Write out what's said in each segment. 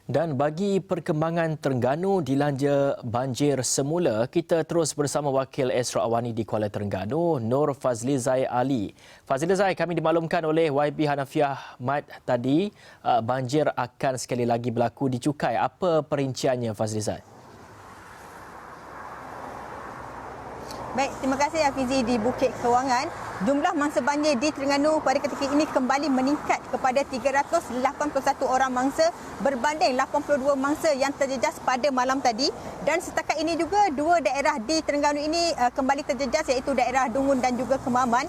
Dan bagi perkembangan Terengganu dilanja banjir semula, kita terus bersama Wakil Astro Awani di Kuala Terengganu, Nur Fazlizai Ali. Fazlizai, kami dimaklumkan oleh YB Hanafiah Mat tadi, banjir akan sekali lagi berlaku di Cukai. Apa perinciannya, Fazlizai? Baik, terima kasih Hafizi. Di Bukit Kewangan, jumlah mangsa banjir di Terengganu pada ketika ini kembali meningkat kepada 381 orang mangsa berbanding 82 mangsa yang terjejas pada malam tadi. Dan setakat ini juga dua daerah di Terengganu ini kembali terjejas, iaitu daerah Dungun dan juga Kemaman.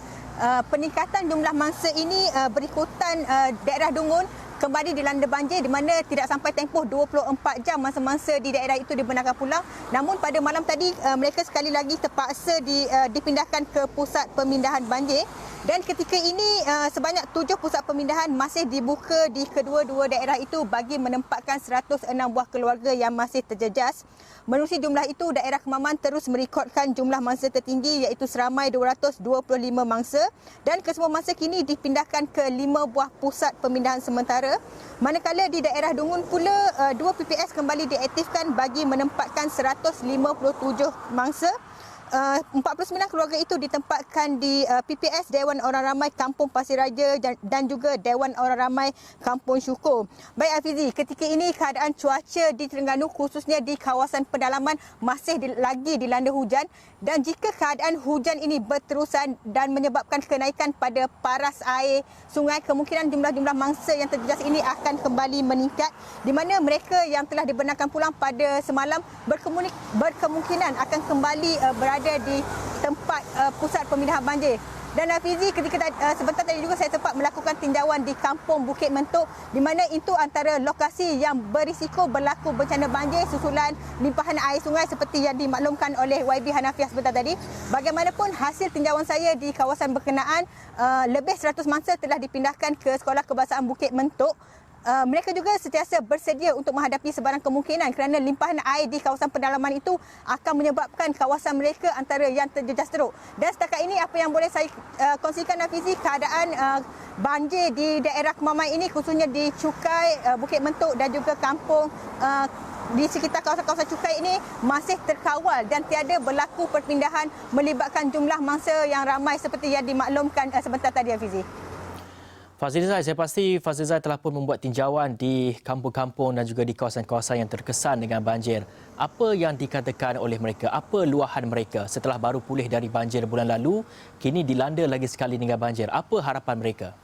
Peningkatan jumlah mangsa ini berikutan daerah Dungun kembali dilanda banjir di mana tidak sampai tempoh 24 jam mangsa-mangsa di daerah itu dibenarkan pulang. Namun pada malam tadi mereka sekali lagi terpaksa dipindahkan ke pusat pemindahan banjir. Dan ketika ini sebanyak 7 pusat pemindahan masih dibuka di kedua-dua daerah itu bagi menempatkan 106 buah keluarga yang masih terjejas. Menerusi jumlah itu, daerah Kemaman terus merekodkan jumlah mangsa tertinggi iaitu seramai 225 mangsa, dan kesemua mangsa kini dipindahkan ke 5 buah pusat pemindahan sementara. Manakala di daerah Dungun pula 2 PPS kembali diaktifkan bagi menempatkan 157 mangsa. 49 keluarga itu ditempatkan di PPS Dewan Orang Ramai Kampung Pasir Raja dan juga Dewan Orang Ramai Kampung Syukur. Baik Hafizi, ketika ini keadaan cuaca di Terengganu khususnya di kawasan pedalaman masih lagi dilanda hujan, dan jika keadaan hujan ini berterusan dan menyebabkan kenaikan pada paras air sungai, kemungkinan jumlah-jumlah mangsa yang terjejas ini akan kembali meningkat, di mana mereka yang telah dibenarkan pulang pada semalam berkemungkinan akan kembali berada di tempat pusat pemindahan banjir. Dan Hafizi, ketika sebentar tadi juga saya sempat melakukan tinjauan di Kampung Bukit Mentok, di mana itu antara lokasi yang berisiko berlaku bencana banjir susulan limpahan air sungai seperti yang dimaklumkan oleh YB Hanafiah sebentar tadi. Bagaimanapun hasil tinjauan saya di kawasan berkenaan, lebih 100 mangsa telah dipindahkan ke Sekolah Kebangsaan Bukit Mentok. Mereka juga sentiasa bersedia untuk menghadapi sebarang kemungkinan kerana limpahan air di kawasan pedalaman itu akan menyebabkan kawasan mereka antara yang terjejas teruk. Dan setakat ini apa yang boleh saya kongsikan Hafizi, keadaan banjir di daerah Kemaman ini khususnya di Cukai, Bukit Mentok dan juga kampung di sekitar kawasan-kawasan Cukai ini masih terkawal dan tiada berlaku perpindahan melibatkan jumlah mangsa yang ramai seperti yang dimaklumkan sebentar tadi Hafizi. Fazlizai, saya pasti Fazlizai telah pun membuat tinjauan di kampung-kampung dan juga di kawasan-kawasan yang terkesan dengan banjir. Apa yang dikatakan oleh mereka? Apa luahan mereka setelah baru pulih dari banjir bulan lalu, kini dilanda lagi sekali dengan banjir? Apa harapan mereka?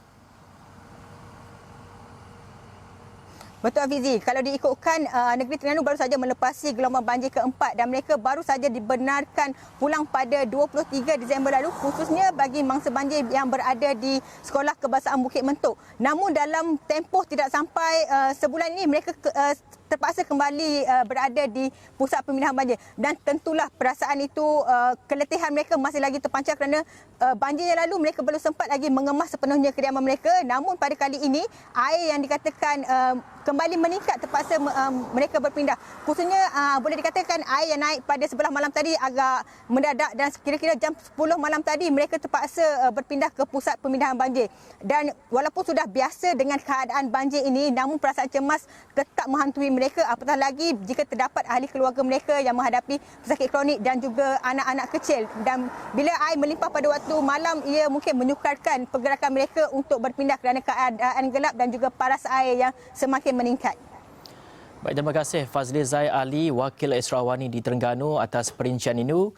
Betul Hafizi, kalau diikutkan negeri Terengganu baru saja melepasi gelombang banjir keempat dan mereka baru saja dibenarkan pulang pada 23 Disember lalu, khususnya bagi mangsa banjir yang berada di Sekolah Kebangsaan Bukit Mentok. Namun dalam tempoh tidak sampai sebulan ini mereka terpaksa kembali berada di pusat pemindahan banjir, dan tentulah perasaan itu keletihan mereka masih lagi terpancar kerana banjir yang lalu mereka belum sempat lagi mengemas sepenuhnya kediaman mereka. Namun pada kali ini air yang dikatakan kembali meningkat, terpaksa mereka berpindah. Khususnya boleh dikatakan air yang naik pada sebelah malam tadi agak mendadak, dan kira-kira jam 10 malam tadi mereka terpaksa berpindah ke pusat pemindahan banjir. Dan walaupun sudah biasa dengan keadaan banjir ini, namun perasaan cemas tetap menghantui mereka, apatah lagi jika terdapat ahli keluarga mereka yang menghadapi pesakit kronik dan juga anak-anak kecil. Dan bila air melimpah pada waktu malam, ia mungkin menyukarkan pergerakan mereka untuk berpindah kerana keadaan gelap dan juga paras air yang semakin meningkat. Baik, terima kasih Fazlizai Ali, Wakil Astro Awani di Terengganu atas perincian ini.